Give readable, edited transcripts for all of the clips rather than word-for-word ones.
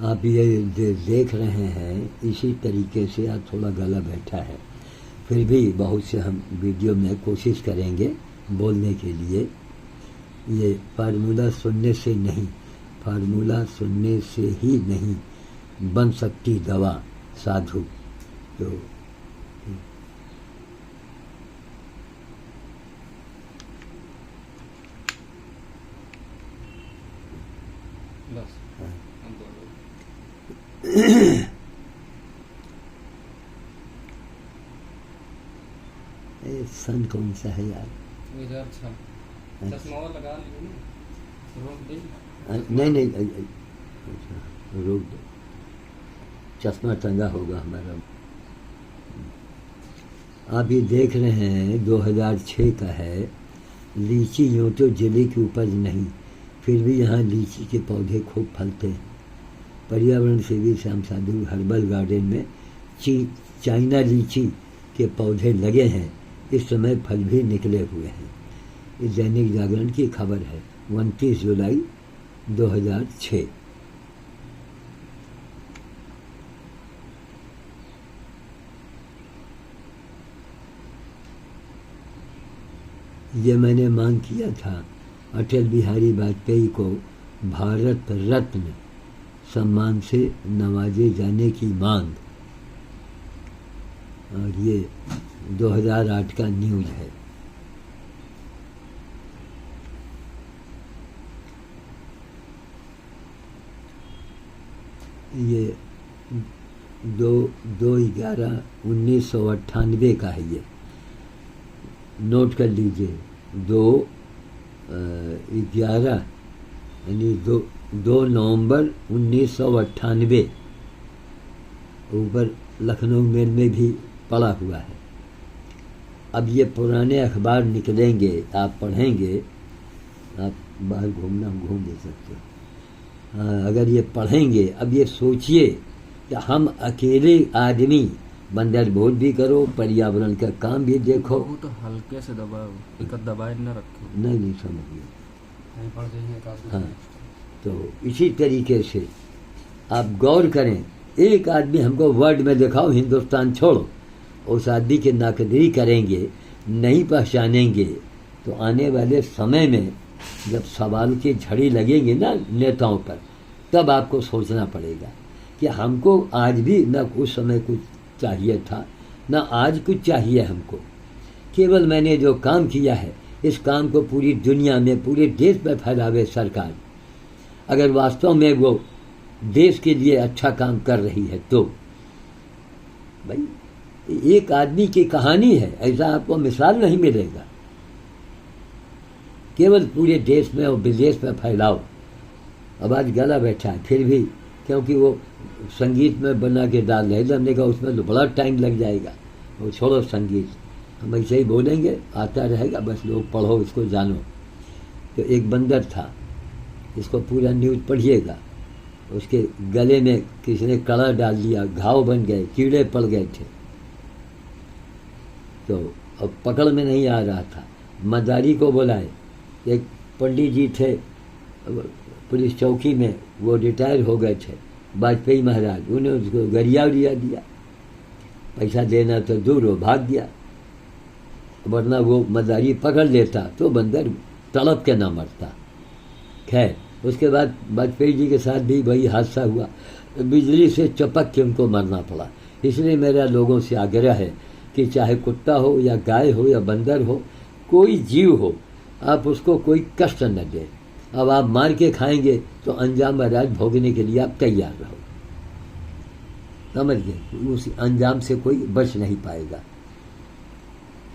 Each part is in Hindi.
आप ये देख रहे हैं, इसी तरीके से आज थोड़ा गला बैठा है, फिर भी बहुत से हम वीडियो में कोशिश करेंगे बोलने के लिए। ये फार्मूला सुनने से नहीं, फार्मूला सुनने से ही नहीं बन सकती दवा साधु। तो बस सन कौन सा है यार? 2006। चश्मा और लगा लीजिए ना, रोक दे। नहीं नहीं, रोक दो, चश्मा टंगा होगा हमारा। आप ये देख रहे हैं 2006 का है। लीची यूँ तो जिले की उपज नहीं, फिर भी यहाँ लीची के पौधे खूब फलते हैं। पर्यावरण सेवी श्याम साधु हर्बल गार्डन में चाइना लीची के पौधे लगे हैं, इस समय फल भी निकले हुए हैं। इस दैनिक जागरण की खबर है 29 जुलाई 2006। ये मैंने मांग किया था अटल बिहारी वाजपेयी को भारत रत्न सम्मान से नवाजे जाने की मांग, और ये 2008 का न्यूज़ है। ये 2/11/1998 का है। ये नोट कर लीजिए, 2/11 यानी 2 नवंबर 1998। ऊपर लखनऊ मेल में भी पड़ा हुआ है। अब ये पुराने अखबार निकलेंगे, आप पढ़ेंगे, आप बाहर घूमना घूम दे सकते हो। हाँ, अगर ये पढ़ेंगे, अब ये सोचिए कि हम अकेले आदमी, बंदर भोज भी करो, पर्यावरण का काम भी देखो। वो तो हल्के से दबाओ, एक दबाए न रखो। नहीं समझिए। नहीं पढ़ जाइए हाँ, तो इसी तरीके से आप गौर करें। एक आदमी हमको वर्ड में दिखाओ, हिंदुस्तान छोड़ो, उस आदमी की नाकदरी करेंगे, नहीं पहचानेंगे, तो आने वाले समय में जब सवाल की झड़ी लगेंगे ना नेताओं पर, तब आपको सोचना पड़ेगा कि हमको आज भी न उस समय कुछ चाहिए था, न आज कुछ चाहिए हमको। केवल मैंने जो काम किया है, इस काम को पूरी दुनिया में, पूरे देश में फैलावे सरकार। अगर वास्तव में वो देश के लिए अच्छा काम कर रही है तो भाई, एक आदमी की कहानी है, ऐसा आपको मिसाल नहीं मिलेगा। केवल पूरे देश में और विदेश में फैलाओ। अब आज गला बैठा है, फिर भी क्योंकि वो संगीत में बना के डाल रहे थे, हमने कहा उसमें तो बड़ा टाइम लग जाएगा, वो छोड़ो संगीत, हम ऐसे ही बोलेंगे, आता रहेगा, बस लोग पढ़ो, इसको जानो। तो एक बंदर था, इसको पूरा न्यूज़ पढ़िएगा। उसके गले में किसी ने कड़ा डाल दिया, घाव बन गए, कीड़े पड़ गए थे। तो अब पकड़ में नहीं आ रहा था, मदारी को बुलाए। एक पंडित जी थे पुलिस चौकी में, वो रिटायर हो गए थे, वाजपेयी महाराज, उन्हें उसको गरिया उरिया दिया। पैसा देना तो दूर हो, भाग गया, वरना वो मदारी पकड़ लेता तो बंदर तड़प के ना मरता। खैर, उसके बाद वाजपेयी जी के साथ भी वही हादसा हुआ, बिजली से चपक के उनको मरना पड़ा। इसलिए मेरा लोगों से आग्रह है कि चाहे कुत्ता हो या गाय हो या बंदर हो, कोई जीव हो, आप उसको कोई कष्ट न दें। अब आप मार के खाएंगे तो अंजाम महाराज भोगने के लिए आप तैयार रहो, समझ गए? उस अंजाम से कोई बच नहीं पाएगा।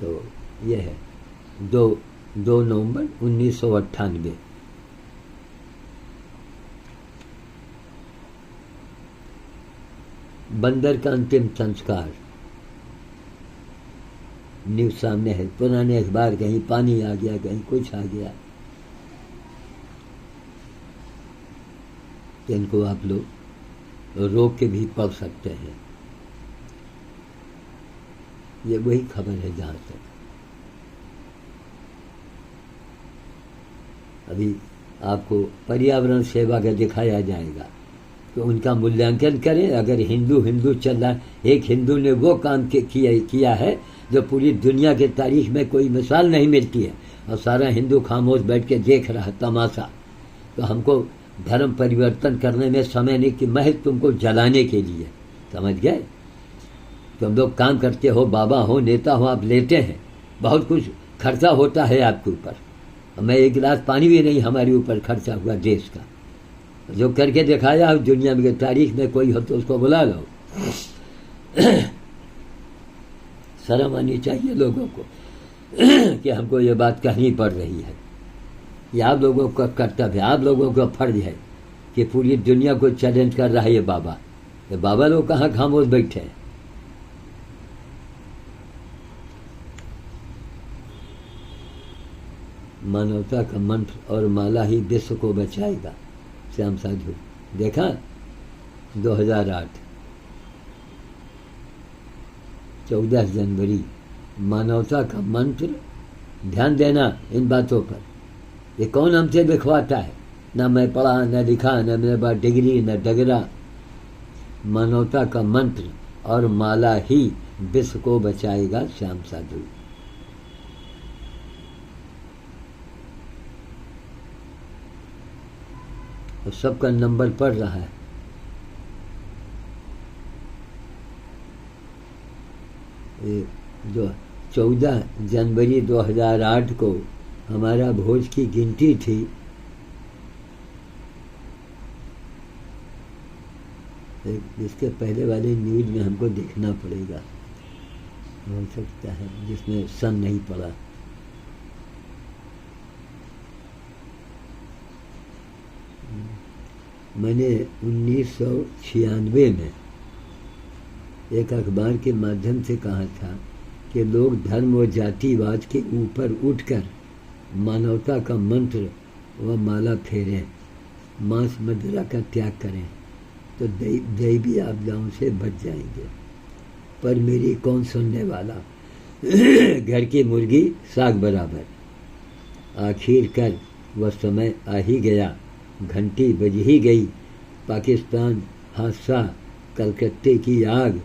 तो ये है 2 नवंबर 1998। बंदर का अंतिम संस्कार न्यूज़ सामने है। पुराने अखबार, कहीं पानी आ गया, कहीं कुछ आ गया, इनको आप लोग रोक के भी पढ़ सकते हैं। ये वही खबर है जहाँ तक अभी आपको पर्यावरण सेवा का दिखाया जाएगा, तो उनका मूल्यांकन करें। अगर हिंदू हिंदू चल रहा है, एक हिंदू ने वो काम किया है जो पूरी दुनिया के तारीख में कोई मिसाल नहीं मिलती है, और सारा हिंदू खामोश बैठ के देख रहा है तमाशा, तो हमको धर्म परिवर्तन करने में समय नहीं कि महज तुमको जलाने के लिए, समझ गए। तुम लोग काम करते हो, बाबा हो, नेता हो, आप लेते हैं, बहुत कुछ खर्चा होता है आपके ऊपर। मैं एक गिलास पानी भी नहीं हमारे ऊपर खर्चा हुआ देश का, जो करके दिखाया हो दुनिया में तारीख में कोई हो तो उसको बुला लो। शर्म आनी चाहिए लोगों को कि हमको ये बात कहनी पड़ रही है। ये आप लोगों का कर्तव्य है, आप लोगों का फर्ज है कि पूरी दुनिया को चैलेंज कर रहा है ये बाबा लोग कहाँ खामोश बैठे हैं। मानवता का मंत्र और माला ही विश्व को बचाएगा। श्याम साधु देखा 2008 14 जनवरी, मानवता का मंत्र। ध्यान देना इन बातों पर। ये कौन हमसे लिखवाता है? ना मैं पढ़ा, न लिखा, न मेरे पास डिग्री, न डगरा। मानवता का मंत्र और माला ही विश्व को बचाएगा। श्याम साधु। तो सबका नंबर पड़ रहा है। जो 14 जनवरी 2008 को हमारा भोज की गिनती थी, इसके पहले वाले न्यूज में हमको देखना पड़ेगा, हो सकता है जिसमें सन नहीं पड़ा। मैंने 1996 में एक अखबार के माध्यम से कहा था कि लोग धर्म व जातिवाद के ऊपर उठकर मानवता का मंत्र व माला फेरें, मांस मदिरा का त्याग करें तो दैवी आपदाओं से बच जाएंगे। पर मेरी कौन सुनने वाला? घर की मुर्गी साग बराबर। आखिरकार वह समय आ ही गया, घंटी बज ही गई। पाकिस्तान हादसा, कलकत्ते की आग,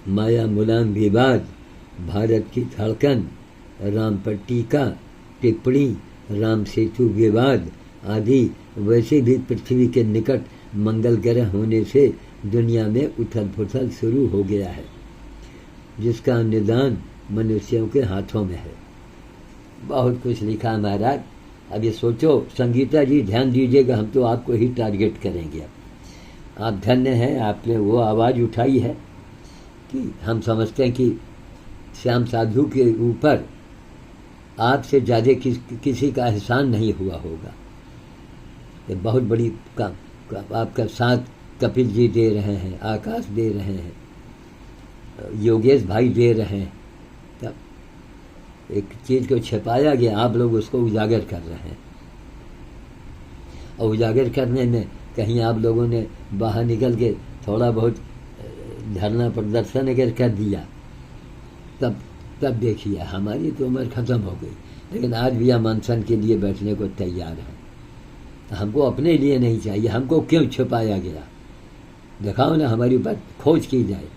माया मुलायम विवाद, भारत की धड़कन, राम पर टीका टिप्पणी, राम सेतु विवाद आदि। वैसे भी पृथ्वी के निकट मंगल ग्रह होने से दुनिया में उथल पुथल शुरू हो गया है, जिसका निदान मनुष्यों के हाथों में है। बहुत कुछ लिखा महाराज। अब ये सोचो, संगीता जी ध्यान दीजिएगा, हम तो आपको ही टारगेट करेंगे। अब आप धन्य हैं, आपने वो आवाज़ उठाई है कि हम समझते हैं कि श्याम साधु के ऊपर आपसे ज़्यादा किसी का एहसान नहीं हुआ होगा। ये बहुत बड़ी आपका साथ कपिल जी दे रहे हैं, आकाश दे रहे हैं, योगेश भाई दे रहे हैं। तब एक चीज़ को छिपाया गया, आप लोग उसको उजागर कर रहे हैं, और उजागर करने में कहीं आप लोगों ने बाहर निकल के थोड़ा बहुत धरना प्रदर्शन अगर कर दिया, तब देखिए हमारी तो उम्र ख़त्म हो गई, लेकिन आज भी हम अनशन के लिए बैठने को तैयार हैं। हमको अपने लिए नहीं चाहिए, हमको क्यों छुपाया गया? दिखाओ ना, हमारी ऊपर खोज की जाए,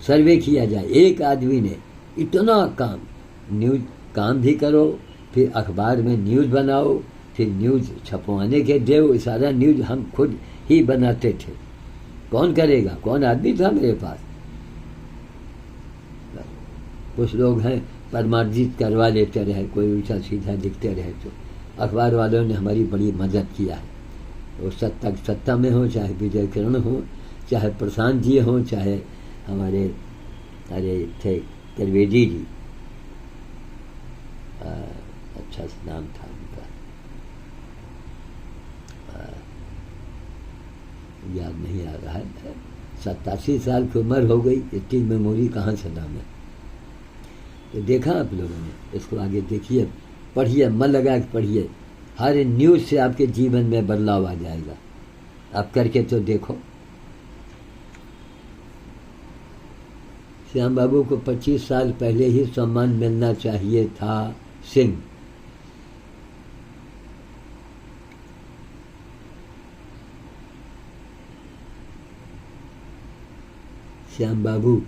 सर्वे किया जाए। एक आदमी ने इतना काम, न्यूज़ काम भी करो, फिर अखबार में न्यूज़ बनाओ, फिर न्यूज़ छपवाने के दो, सारा न्यूज़ हम खुद ही बनाते थे। कौन करेगा? कौन आदमी था मेरे पास? कुछ लोग हैं परमार्जित करवा लेते रहे, कोई उल्टा सीधा दिखते रहे। तो अखबार वालों ने हमारी बड़ी मदद किया है। वो सत्ता में हो, चाहे विजय किरण हो, चाहे प्रशांत जी हो, चाहे हमारे थे त्रिवेदी जी, अच्छा नाम था उनका, याद नहीं आ रहा है। 87 साल की उम्र हो गई, इतनी मेमोरी कहाँ से नाम है। तो देखा आप लोगों ने, इसको आगे देखिए, पढ़िए, मन लगा के पढ़िए। हर न्यूज़ से आपके जीवन में बदलाव आ जाएगा। आप करके तो देखो। श्याम बाबू को 25 साल पहले ही सम्मान मिलना चाहिए था। सिंह श्याम बाबू,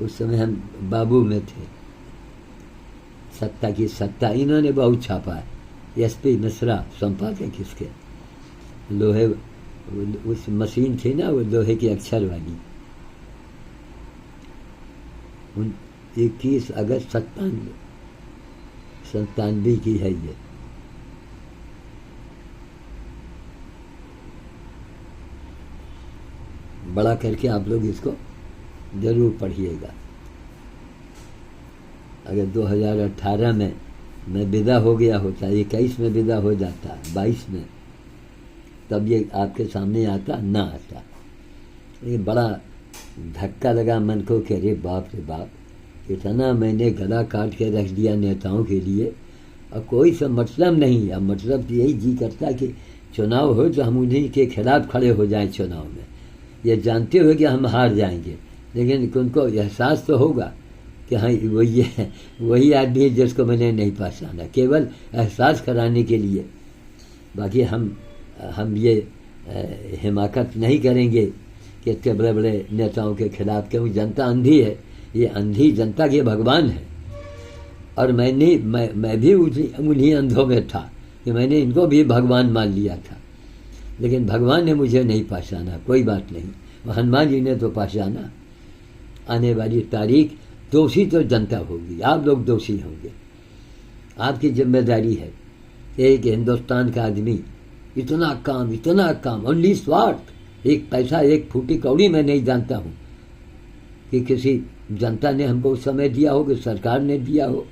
उस समय हम बाबू में थे। सत्ता की सत्ता इन्होंने बहुत छापा है। एसपी मिश्रा संपादक इसके, लोहे उस मशीन थी ना, वो लोहे की अक्षर वाली। 21 अगस्त 97 की है ये। बड़ा करके आप लोग इसको जरूर पढ़िएगा। अगर 2018 में मैं विदा हो गया होता, 21 में विदा हो जाता, 22 में, तब ये आपके सामने आता ना आता। ये बड़ा धक्का लगा मन को कि अरे बाप रे बाप, इतना मैंने गला काट के रख दिया नेताओं के लिए, और कोई सा मतलब नहीं। अब मतलब तो यही जी करता कि चुनाव हो तो हम उन्हीं के खिलाफ खड़े हो जाएं चुनाव में, ये जानते हुए कि हम हार जाएंगे, लेकिन उनको एहसास तो होगा कि हाँ वही आदमी है जिसको मैंने नहीं पहचाना, केवल एहसास कराने के लिए। बाकी हम ये हिमाकत नहीं करेंगे कि इतने बड़े बड़े नेताओं के खिलाफ, क्योंकि जनता अंधी है, ये अंधी जनता के भगवान है। और मैं भी उन्हीं अंधों में था कि मैंने इनको भी भगवान मान लिया था, लेकिन भगवान ने मुझे नहीं पहचाना। कोई बात नहीं, हनुमान जी ने तो पहचाना। आने वाली तारीख दोषी तो जनता होगी, आप लोग दोषी होंगे। आपकी जिम्मेदारी है। एक हिंदुस्तान का आदमी इतना काम और निस्वार्थ, एक पैसा एक फूटी कौड़ी मैं नहीं जानता हूँ कि किसी जनता ने हमको समय दिया हो, कि सरकार ने दिया हो।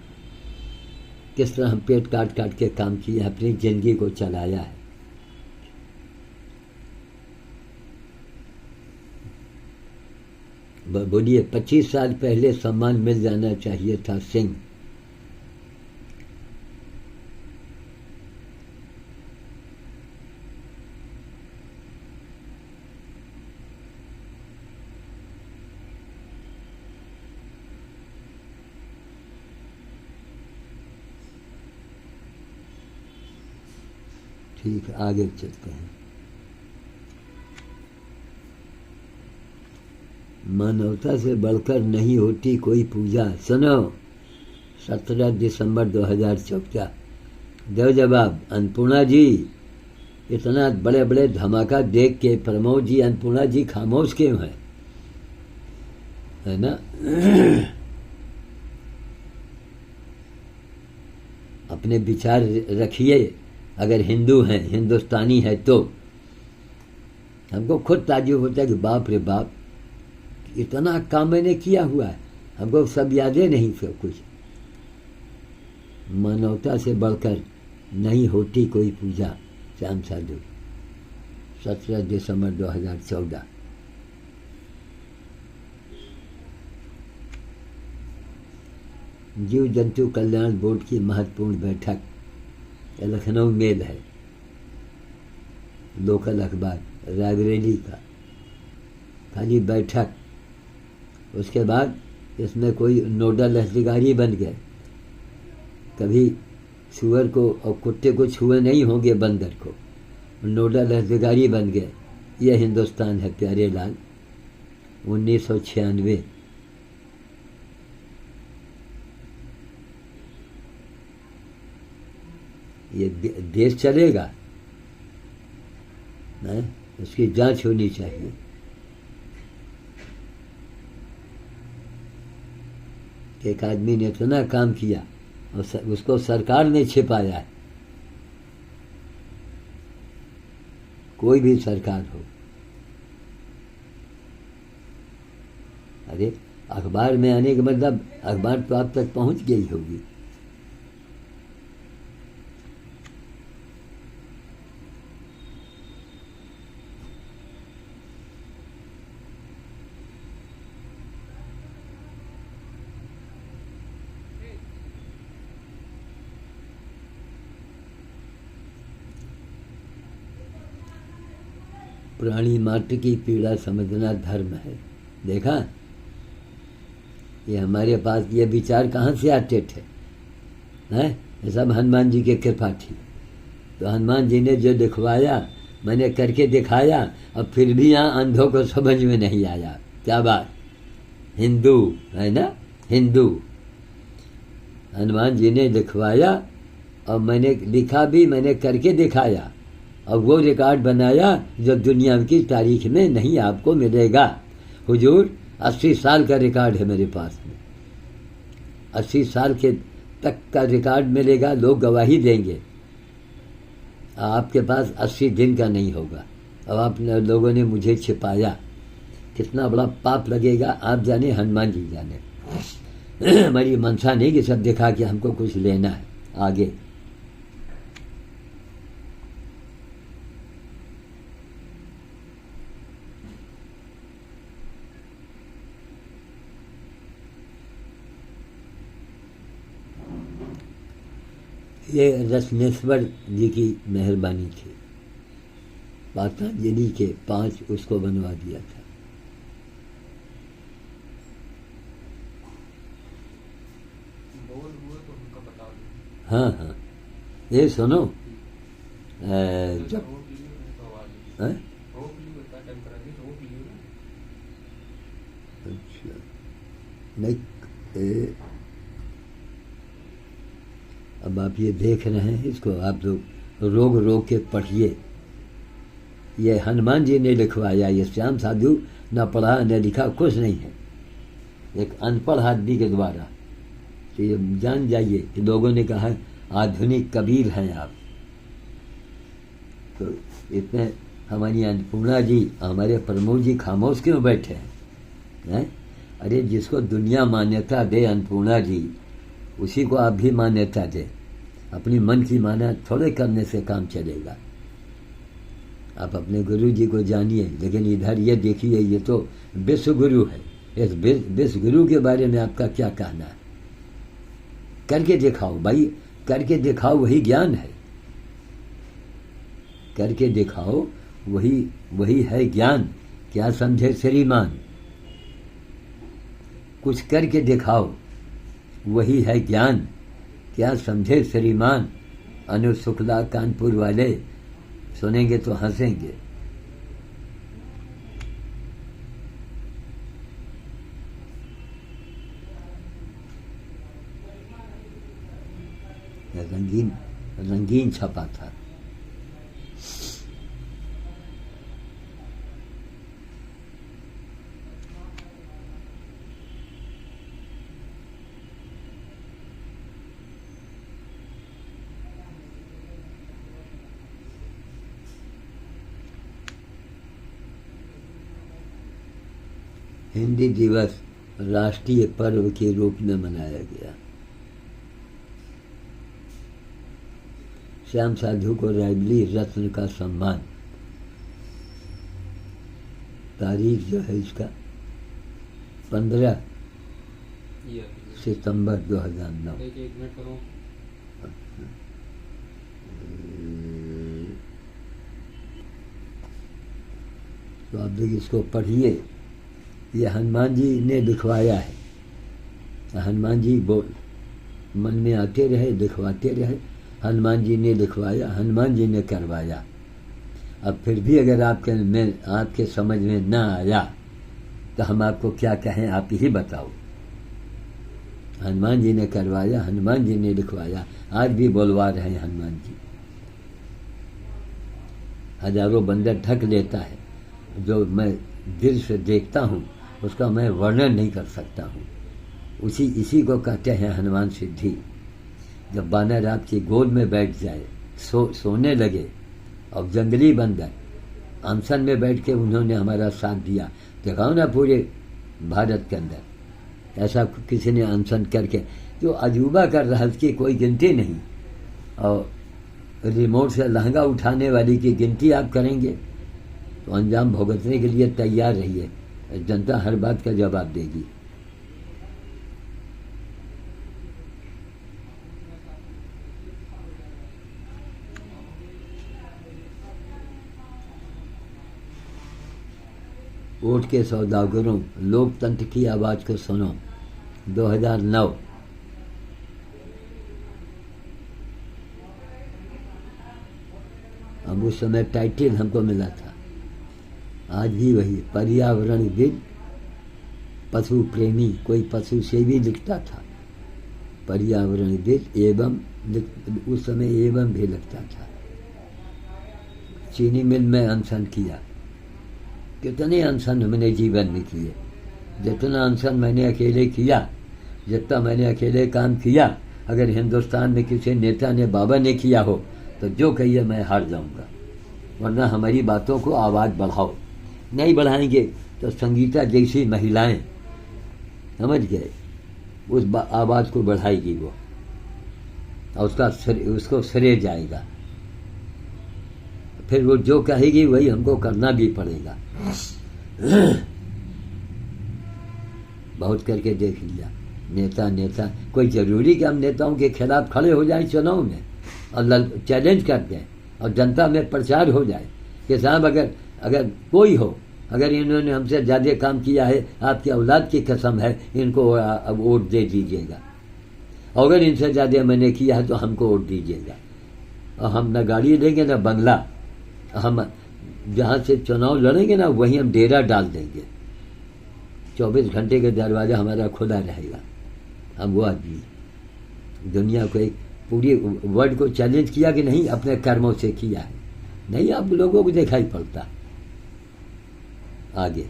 किस तरह हम पेट काट काट के काम किए, अपनी जिंदगी को चलाया है। बोलिए 25 साल पहले सम्मान मिल जाना चाहिए था सिंह। ठीक है, आगे चलते हैं। मानवता से बढ़कर नहीं होती कोई पूजा। सुनो, 17 दिसंबर 2014। दो जवाब। अन्नपूर्णा जी, इतना बड़े बड़े धमाका देख के प्रमोद जी, अन्नपूर्णा जी खामोश क्यों है ना? अपने विचार रखिए। अगर हिंदू हैं, हिंदुस्तानी है, तो हमको खुद ताज्जुब होता है कि बाप रे बाप, इतना काम मैंने किया हुआ है, हमको सब यादें नहीं, सब कुछ। मानवता से बढ़कर नहीं होती कोई पूजा। श्याम साधु, 17 दिसंबर 2014। जीव जंतु कल्याण बोर्ड की महत्वपूर्ण बैठक लखनऊ मेल है, लोकल अखबार रायबरेली का। खाली बैठक, उसके बाद इसमें कोई नोडल अधिकारी बन गए। कभी सुअर को और कुत्ते को छुए नहीं होंगे, बंदर को, नोडल अधिकारी बन गए। यह हिंदुस्तान है प्यारे लाल। 1996। ये देश चलेगा नहीं, उसकी जांच होनी चाहिए। एक आदमी ने इतना काम किया और उसको सरकार ने छिपाया है। कोई भी सरकार हो, अरे अखबार में आने का मतलब अखबार तो आप तक पहुंच गई होगी। प्राणी मात्र की पीड़ा समझना धर्म है। देखा, ये हमारे पास ये विचार कहाँ से आते थे? हैं, ये सब हनुमान जी की कृपा थी। तो हनुमान जी ने जो दिखवाया, मैंने करके दिखाया, अब फिर भी यहाँ अंधों को समझ में नहीं आया। क्या बात, हिंदू है ना, हिंदू। हनुमान जी ने लिखवाया और मैंने लिखा भी, मैंने करके दिखाया और वो रिकॉर्ड बनाया जो दुनिया की तारीख में नहीं आपको मिलेगा। हुजूर 80 साल का रिकॉर्ड है मेरे पास में, 80 साल के तक का रिकॉर्ड मिलेगा, लोग गवाही देंगे। आपके पास 80 दिन का नहीं होगा। अब आप लोगों ने मुझे छिपाया, कितना बड़ा पाप लगेगा आप जाने, हनुमान जी जाने। हमारी मनसा नहीं कि सब दिखा के हमको कुछ लेना है आगे। ये रत्नेश्वर जी की मेहरबानी थी, पतंजलि के 5 उसको बनवा दिया था। बोल हुए तो उनका बता दो। हाँ हाँ, ये सुनो जब रोक लियो नहीं तो आवाज नहीं। हाँ? रोक लियो, इतना टाइम करा दी, रोक लियो ना। अच्छा नहीं, अब आप ये देख रहे हैं, इसको आप लोग रोक रोक के पढ़िए। ये हनुमान जी ने लिखवाया, ये श्याम साधु न पढ़ा न लिखा कुछ नहीं है, एक अनपढ़ आदमी के द्वारा। तो ये जान जाइए कि लोगों ने कहा आधुनिक कबीर हैं आप। तो इतने हमारी अन्नपूर्णा जी, हमारे प्रमोद जी खामोश क्यों बैठे हैं? अरे जिसको दुनिया मान्यता दे अन्नपूर्णा जी, उसी को आप भी मान्यता दे। अपनी मन की माना थोड़े करने से काम चलेगा। आप अपने गुरु जी को जानिए, लेकिन इधर ये देखिए, ये तो विश्व गुरु है। इस विश्व गुरु के बारे में आपका क्या कहना है? करके दिखाओ भाई, करके दिखाओ, वही ज्ञान है। करके दिखाओ, वही है ज्ञान। क्या समझे श्रीमान? कुछ करके दिखाओ, वही है ज्ञान। क्या समझे श्रीमान? अनु शुक्ला कानपुर वाले सुनेंगे तो हंसेंगे। रंगीन रंगीन छपा था। हिंदी दिवस राष्ट्रीय पर्व के रूप में मनाया गया। श्याम साधु को रायबली रत्न का सम्मान। तारीख जो है इसका 15 सितंबर 2009। एक मिनट करो। तो आप लोग इसको पढ़िए। ये हनुमान जी ने लिखवाया है। हनुमान जी मन में आते रहे, लिखवाते रहे। हनुमान जी ने लिखवाया, हनुमान जी ने करवाया। अब फिर भी अगर आपके समझ में ना आया तो हम आपको क्या कहें, आप ही बताओ। हनुमान जी ने करवाया, हनुमान जी ने लिखवाया, आज भी बोलवा रहे हैं हनुमान जी। हजारों बंदर ढक लेता है, जो मैं दिल से देखता हूँ उसका मैं वर्णन नहीं कर सकता हूँ। इसी को कहते हैं हनुमान सिद्धि। जब बानर आपकी गोद में बैठ जाए, सोने लगे, और जंगली बंदर अनशन में बैठ के उन्होंने हमारा साथ दिया। दिखाओ ना पूरे भारत के अंदर ऐसा किसी ने अनशन करके जो अजूबा कर रहा है, उसकी कोई गिनती नहीं। और रिमोट से लहंगा उठाने वाली की गिनती आप करेंगे तो अंजाम भुगतने के लिए तैयार रहिए। जनता हर बात का जवाब देगी। वोट के सौदागरों, लोकतंत्र की आवाज को सुनो। 2009। अब उस समय टाइटल हमको मिला था, आज भी वही पर्यावरणविद पशु प्रेमी, कोई पशु सेवी लिखता था, पर्यावरणविद एवं, उस समय एवं भी लगता था। चीनी मिल में अनशन किया, कितने अनशन मैंने जीवन में किए, जितना अनशन मैंने अकेले किया, जितना मैंने अकेले काम किया, अगर हिंदुस्तान में किसी नेता ने बाबा ने किया हो तो जो कहिए मैं हार जाऊंगा। वरना हमारी बातों को आवाज़ बढ़ाओ, नहीं बढ़ाएंगे तो संगीता जैसी महिलाएं, समझ गए, उस आवाज़ को बढ़ाएगी वो, और उसको श्रेय जाएगा। फिर वो जो कहेगी वही हमको करना भी पड़ेगा। बहुत करके देख लिया, नेता कोई जरूरी कि हम नेताओं के खिलाफ खड़े हो जाए चुनाव में और चैलेंज कर दें और जनता में प्रचार हो जाए कि साहब अगर कोई हो, अगर इन्होंने हमसे ज़्यादा काम किया है, आपकी औलाद की कसम है, इनको अब वोट दे दीजिएगा, और अगर इनसे ज़्यादा मैंने किया है तो हमको वोट दीजिएगा। और हम न गाड़ी देंगे न बंगला, हम जहाँ से चुनाव लड़ेंगे ना वहीं हम डेरा डाल देंगे, 24 घंटे का दरवाज़ा हमारा खुला रहेगा। हम वो आदमी दुनिया को, एक पूरी वर्ल्ड को चैलेंज किया कि नहीं, अपने कर्मों से किया है, नहीं आप लोगों को दिखाई पड़ता। आगे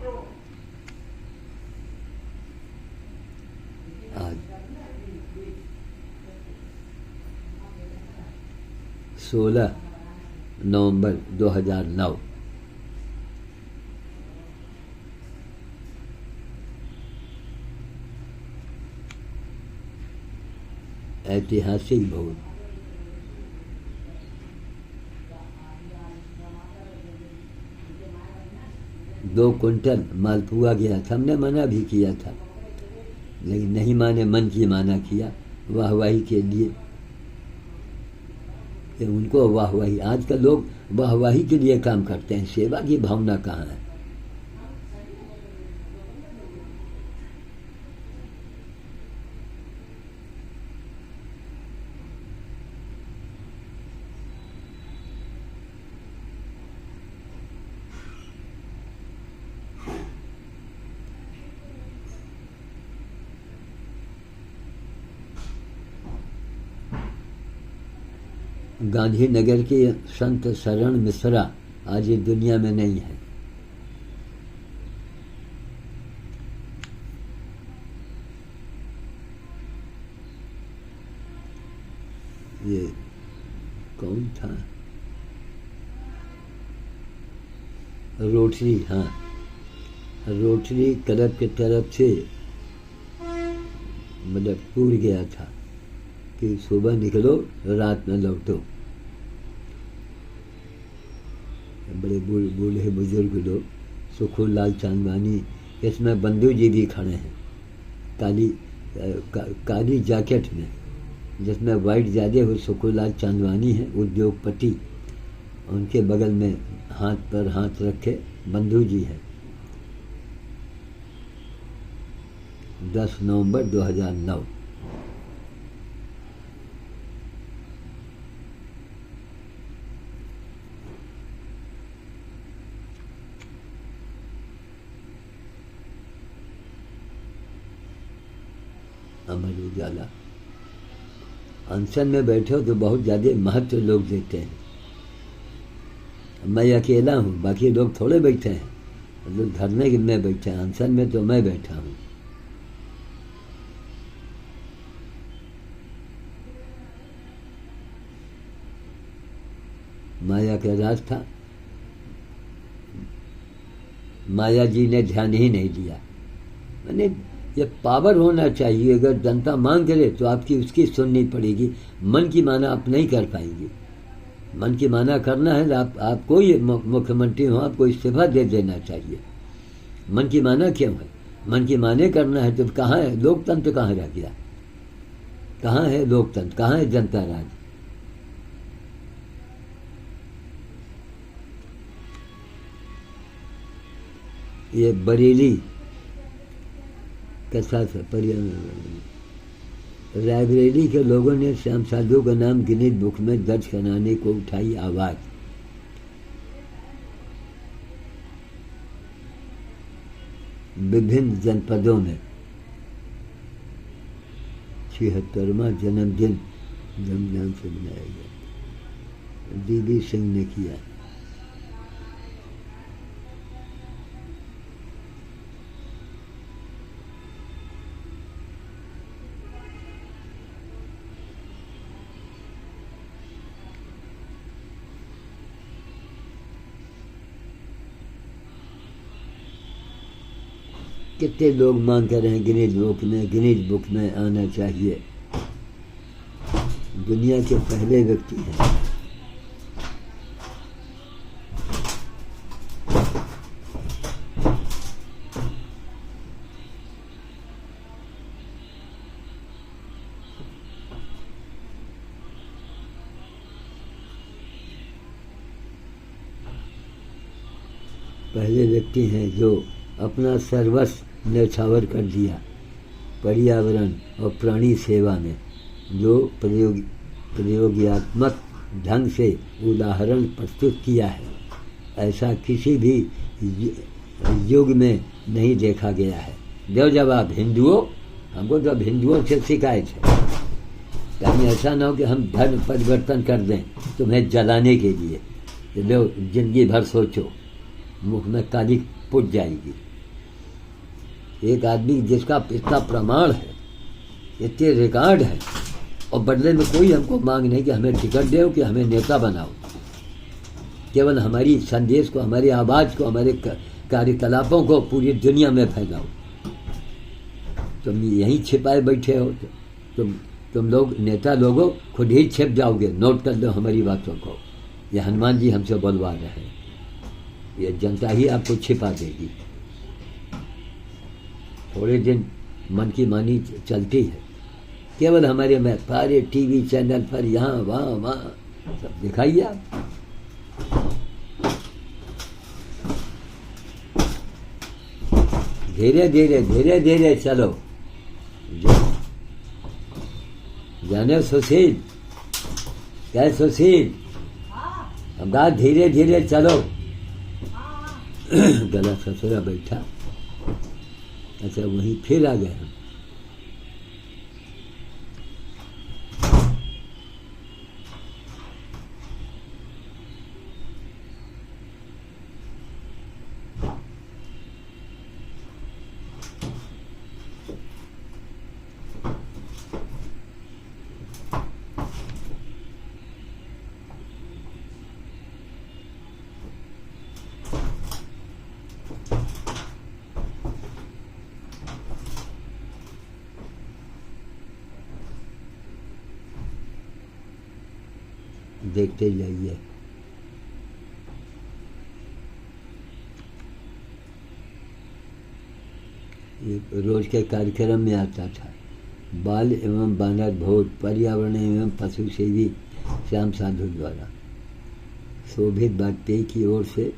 आज 16 नवंबर 2009। ऐतिहासिक भोज, दो कुंटल मालपुआ गया था, हमने मना भी किया था लेकिन नहीं माने, मन की माना किया वाहवाही के लिए कि उनको वाहवाही। आजकल लोग वाहवाही के लिए काम करते हैं, सेवा की भावना कहाँ है। गांधीनगर के संत शरण मिश्रा आज इस दुनिया में नहीं है। ये कौन था? रोटरी, हाँ, रोटरी क्लब की तरफ से मतलब टूर गया था कि सुबह निकलो रात में लौटो। बड़े बूढ़े बुजुर्ग लोग, सुखूलाल चांदवानी, इसमें बंधु जी भी खड़े हैं काली जैकेट में, जिसमें वाइट ज़्यादा हो। सुखूलाल चांदवानी है उद्योगपति, उनके बगल में हाथ पर हाथ रखे बंधु जी हैं। 10 नवंबर 2009। अमर उजाला। अनशन में बैठे हो तो बहुत ज़्यादा महत्व लोग देते हैं। मैं अकेला हूँ, बाकी लोग थोड़े बैठे हैं। लोग धरने में बैठे हैं, अनशन में तो मैं बैठा हूँ। माया का राज था, माया जी ने ध्यान ही नहीं दिया। मैंने ये पावर होना चाहिए, अगर जनता मांग करे तो आपकी उसकी सुननी पड़ेगी। मन की माना आप नहीं कर पाएंगे। मन की माना करना है, आप कोई मुख्यमंत्री हो, आपको इस्तीफा दे देना चाहिए। मन की माना क्यों है? मन की माने करना है तो कहाँ है लोकतंत्र? कहाँ रह गया? कहाँ है लोकतंत्र? कहाँ है जनता राज? ये बरेली के साथ रायबरेली के लोगों ने श्याम साधु का नाम गिनीज बुक में दर्ज कराने को उठाई आवाज। विभिन्न जनपदों में 76वां जन्मदिन धूमधाम से मनाया गया। DB सिंह ने किया। कितने लोग मांग कर रहे हैं गिनीज बुक में आना चाहिए। दुनिया के पहले व्यक्ति हैं। पहले व्यक्ति हैं जो अपना सर्वस्व न्यौछावर कर दिया पर्यावरण और प्राणी सेवा में, जो प्रयोगात्मक ढंग से उदाहरण प्रस्तुत किया है। ऐसा किसी भी युग में नहीं देखा गया है। जो जब आप हिंदुओं, हमको जब हिंदुओं से शिकायत है, कहीं ऐसा ना हो कि हम धर्म परिवर्तन कर दें तुम्हें जलाने के लिए। लो जिंदगी भर सोचो, मुख में काली पुट जाएगी। एक आदमी जिसका इतना प्रमाण है, इतने रिकॉर्ड है, और बदले में कोई हमको मांग नहीं कि हमें टिकट दो, कि हमें नेता बनाओ। केवल हमारी संदेश को, हमारी आवाज़ को, हमारे कार्यकलापों को पूरी दुनिया में फैलाओ। तुम यहीं छिपाए बैठे हो, तुम लोग नेता लोगों खुद ही छिप जाओगे। नोट कर लो हमारी बातों को। ये हनुमान जी हमसे बोलवा रहे हैं, ये जनता ही आपको छिपा देगी। थोड़े दिन मन की मानी चलती है, केवल हमारे में सारे टीवी चैनल पर यहाँ वहाँ सब दिखाइए आप। धीरे धीरे चलो। जाने सुशील, क्या सुशील, हम कहा धीरे धीरे चलो। गला ससुरा बैठा। अच्छा, वहीं फिर आ गए हम। देखते जाइए। रोज के कार्यक्रम में आता था, बाल एवं बानर भोज पर्यावरण एवं पशु सेवी श्याम साधु द्वारा शोभित वाजपेयी की ओर से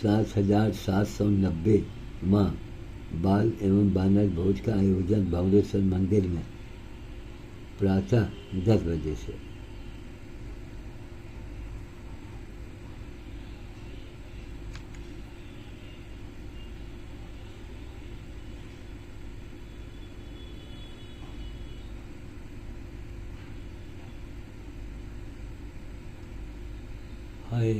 7,790 बाल एवं बानर भोज का आयोजन भुवनेश्वर मंदिर में प्रातः 10 बजे से। हाय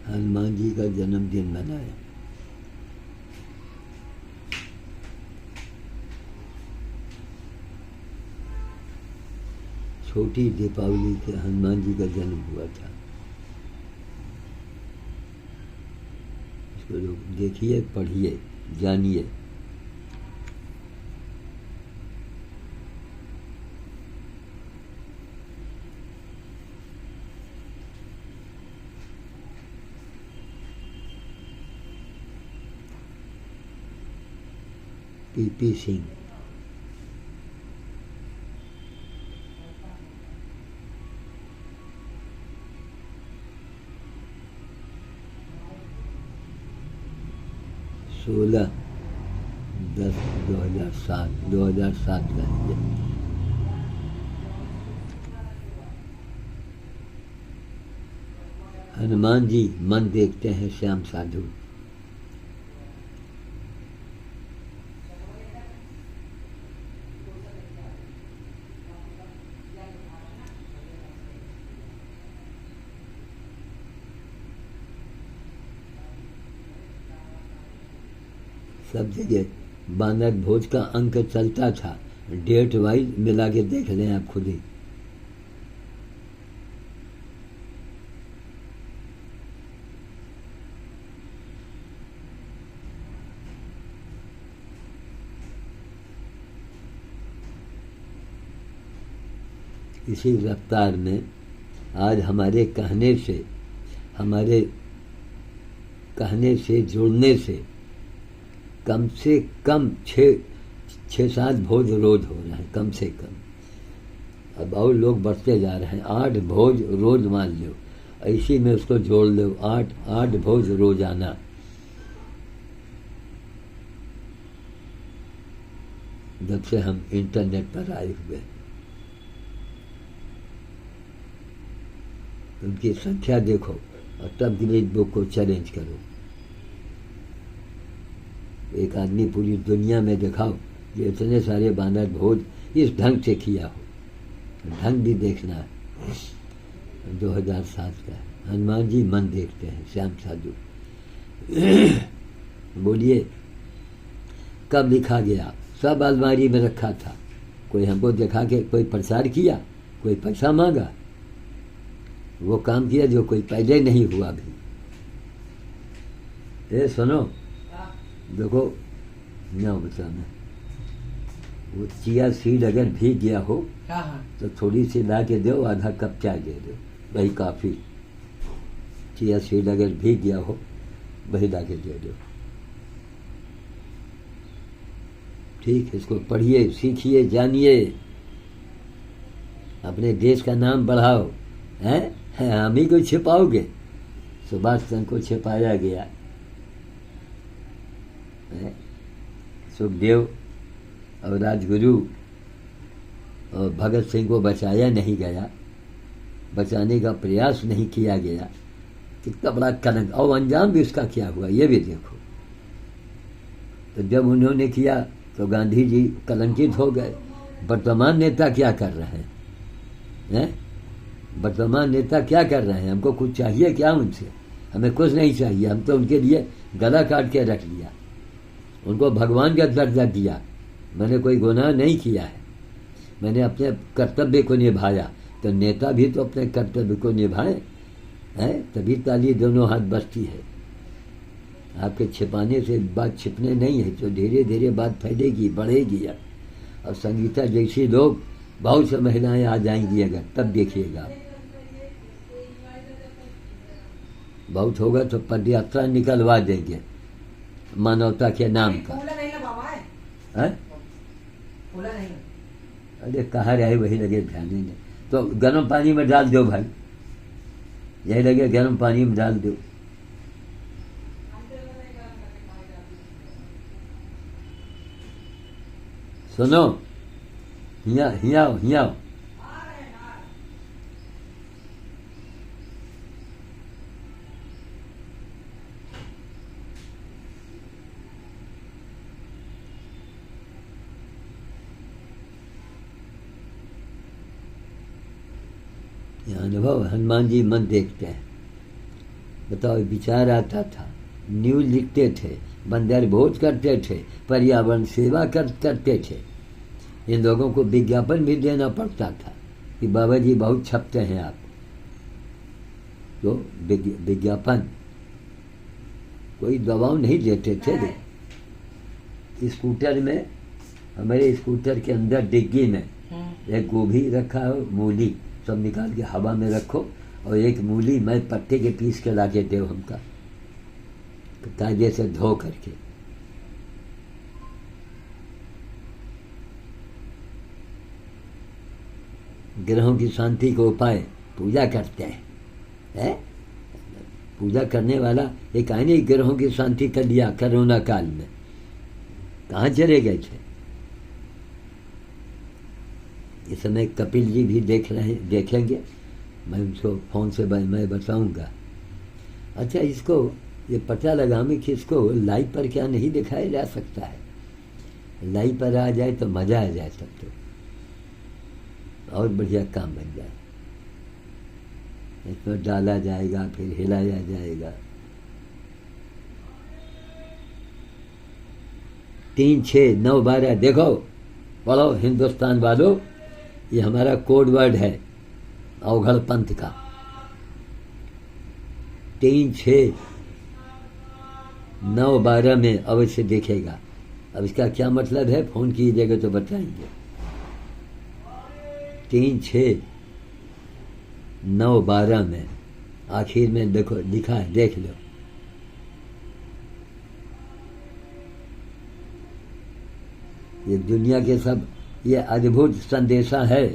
हनुमान जी का जन्मदिन मनाया। छोटी दीपावली के हनुमान जी का जन्म हुआ था। इसको लोग देखिए, पढ़िए, जानिए। PP सिंह, सोलह 10/2007 का है। हनुमान जी मन देखते हैं श्याम साधु। सब जगह बानर भोज का अंक चलता था, डेट वाइज मिला के देख लें आप खुद ही। इसी रफ्तार में आज हमारे कहने से जुड़ने से कम छः सात भोज रोज हो रहे हैं, कम से कम। अब और लोग बढ़ते जा रहे हैं। 8 भोज रोज मान लो, इसी में उसको जोड़ लो, 8 भोज रोजाना। जब से हम इंटरनेट पर आए हुए, उनकी संख्या देखो और तब गिनीज बुक को चैलेंज करो। एक आदमी पूरी दुनिया में दिखाओ कि इतने सारे बानर भोज इस ढंग से किया हो। ढंग भी देखना है। 2007 का हनुमान जी मन देखते हैं श्याम साधु। बोलिए कब लिखा गया? सब अलमारी में रखा था। कोई हमको दिखा के कोई प्रचार किया, कोई पैसा मांगा, वो काम किया जो कोई पहले नहीं हुआ भी। ए सुनो, देखो ना बताना, वो चिया सीड अगर भीग गया हो तो थोड़ी सी ला के दो, आधा कप चाय दे दो, वही काफ़ी। चिया सीड अगर भीग गया हो वही ला के दे दो। ठीक, इसको पढ़िए, सीखिए, जानिए, अपने देश का नाम बढ़ाओ। हैं हम ही को छिपाओगे? सुभाष चंद्र को छिपाया गया, सुखदेव और राजगुरु और भगत सिंह को बचाया नहीं गया, बचाने का प्रयास नहीं किया गया। कितना बड़ा कलंक, और अंजाम भी उसका क्या हुआ ये भी देखो। तो जब उन्होंने किया तो गांधी जी कलंकित हो गए। वर्तमान नेता क्या कर रहे हैं? वर्तमान नेता क्या कर रहे हैं? हमको कुछ चाहिए क्या उनसे? हमें कुछ नहीं चाहिए। हम तो उनके लिए गला काट के रख लिया, उनको भगवान का दर्जा दिया। मैंने कोई गुनाह नहीं किया है, मैंने अपने कर्तव्य को निभाया। तो नेता भी तो अपने कर्तव्य को निभाए हैं, तभी ताली दोनों हाथ बजती है। आपके छिपाने से बात छिपने नहीं है, तो धीरे धीरे बात फैलेगी, बढ़ेगी। और संगीता जैसी लोग, बहुत से महिलाएं आ जाएंगी अगर, तब देखिएगा। बहुत होगा तो पदयात्रा निकलवा देंगे मानवता के नाम का। अरे कहाँ रहे वही लगे ध्यान ही नहीं। तो गर्म पानी में डाल दो भाई, यही लगे गर्म पानी में डाल दो। सुनो, हियाओ अनुभव। हनुमान जी मन देखते हैं। बताओ, विचार आता था, न्यूज लिखते थे, बंदर भोज करते थे, पर्यावरण सेवा करते थे। इन लोगों को विज्ञापन भी देना पड़ता था कि बाबा जी बहुत छपते हैं आप। तो विज्ञापन, कोई दबाव नहीं देते थे। स्कूटर में, हमारे स्कूटर के अंदर डिग्गी में एक गोभी रखा हो, मूली, सब निकाल के हवा में रखो, और एक मूली मैं पत्ते के पीस के ला के दो हमका, कायदे से धो करके। ग्रहों की शांति को उपाय पूजा करते हैं। पूजा करने वाला एक आने ग्रहों की शांति कर लिया कोरोना काल में, कहाँ चले गए थे? इस समय कपिल जी भी देखेंगे, मैं उनको फोन से मैं बताऊंगा। अच्छा, इसको ये पता लगाने कि इसको लाइव पर क्या नहीं दिखाया जा सकता है? लाइव पर आ जाए तो मज़ा आ जाए, तब तो और बढ़िया काम बन जाए। इसमें डाला जाएगा, फिर हिलाया जाएगा। 3, 6, 9, 12 देखो, पढ़ो हिंदुस्तान वालों, ये हमारा कोड वर्ड है अवघड़ पंथ का। 3, 6, 9, 12 में अवश्य दिखेगा। अब इसका क्या मतलब है, फोन कीजिएगा तो बताएंगे। 3, 6, 9, 12 में आखिर में देखो लिखा है, देख लो। ये दुनिया के सब ये अद्भुत संदेशा है।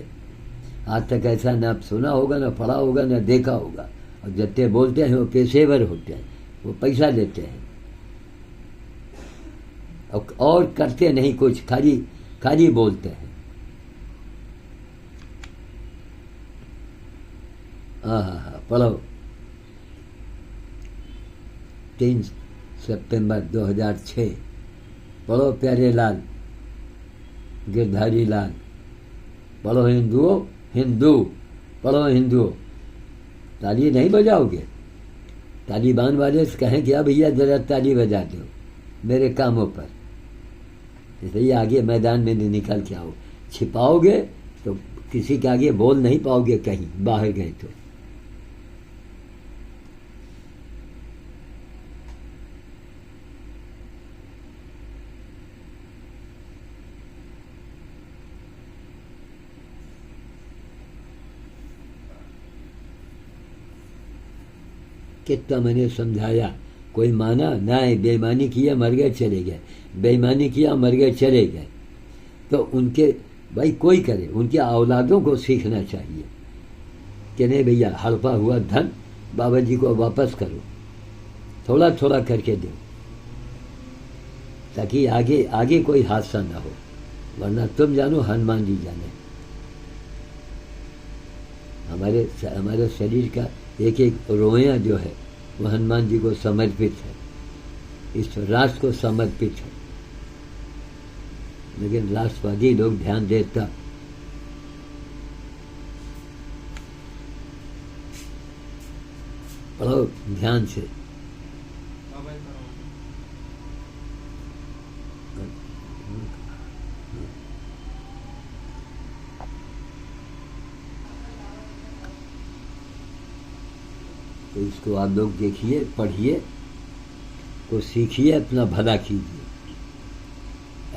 आज तक ऐसा ना सुना होगा, ना पढ़ा होगा, ना देखा होगा। और जितने बोलते हैं वो पेशेवर होते हैं, वो पैसा देते हैं और करते नहीं कुछ, खाली बोलते हैं। हाँ, पढ़ो। 3 सितंबर 2006। पढ़ो प्यारे लाल, गिरधारी लाल। पढ़ो हिंदुओं, हिंदू पढ़ो हिंदुओं। ताली नहीं बजाओगे? तालिबान वाले से कहें कि भैया जरा ताली बजा दो मेरे कामों पर, इसलिए आगे मैदान में नहीं निकल के आओ। छिपाओगे तो किसी के आगे बोल नहीं पाओगे, कहीं बाहर गए तो। कितना मैंने समझाया, कोई माना नहीं। बेईमानी किया, मर गए, चले गए। बेईमानी किया, मर गए, चले गए। तो उनके भाई कोई करे, उनके औलादों को सीखना चाहिए कि नहीं भैया, हड़पा हुआ धन बाबा जी को वापस करो, थोड़ा थोड़ा करके दो, ताकि आगे कोई हादसा ना हो। वरना तुम जानो, हनुमान जी जाने। हमारे शरीर का एक एक रोया जो है वो हनुमान जी को समर्पित है, इस राष्ट्र को समर्पित है। लेकिन राष्ट्रवादी लोग ध्यान देता। पढ़ो ध्यान से। तो इसको आप लोग देखिए, पढ़िए, को सीखिए, अपना भला कीजिए।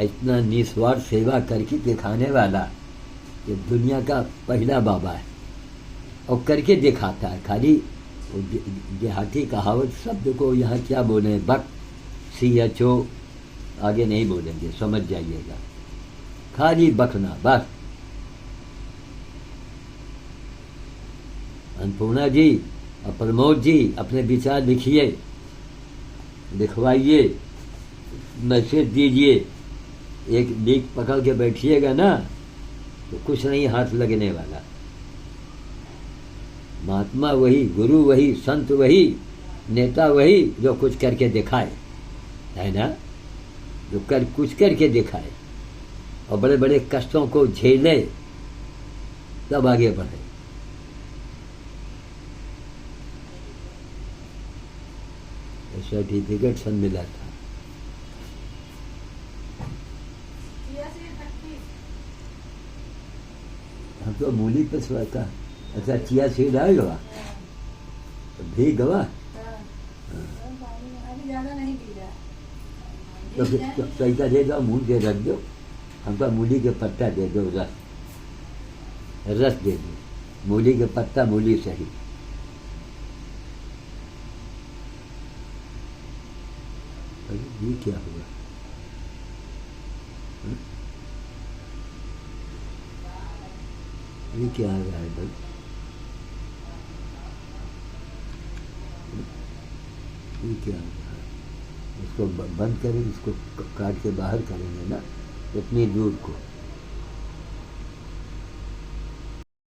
इतना निस्वार्थ सेवा करके दिखाने वाला ये दुनिया का पहला बाबा है, और करके दिखाता है। खाली देहाती कहावत शब्द को यहाँ क्या बोले, बक CHO आगे नहीं बोलेंगे, समझ जाइएगा। खाली बकना बस। अन्नपूर्णा जी और प्रमोद जी अपने विचार लिखिए, लिखवाइए, मैसेज दीजिए। एक लीक पकड़ के बैठिएगा ना तो कुछ नहीं हाथ लगने वाला। महात्मा वही, गुरु वही, संत वही, नेता वही जो कुछ करके दिखाए, है ना, जो कुछ करके दिखाए और बड़े बड़े कष्टों को झेले, तब आगे बढ़े। सर्टिफिकेट सब मिला था। हम तो मूली पे था। अच्छा, चिया सीड आए गवा भी गवा। तो पैसा दे दो, मूल के रख दो, हमको मूली के पत्ता दे दो, रस दे दो, मूली के पत्ता, मूली सही। ये क्या हुआ? ये क्या आ रहा है भाई? ये क्या आ रहा है? इसको बंद करें, इसको काट के बाहर करेंगे ना इतनी दूर को।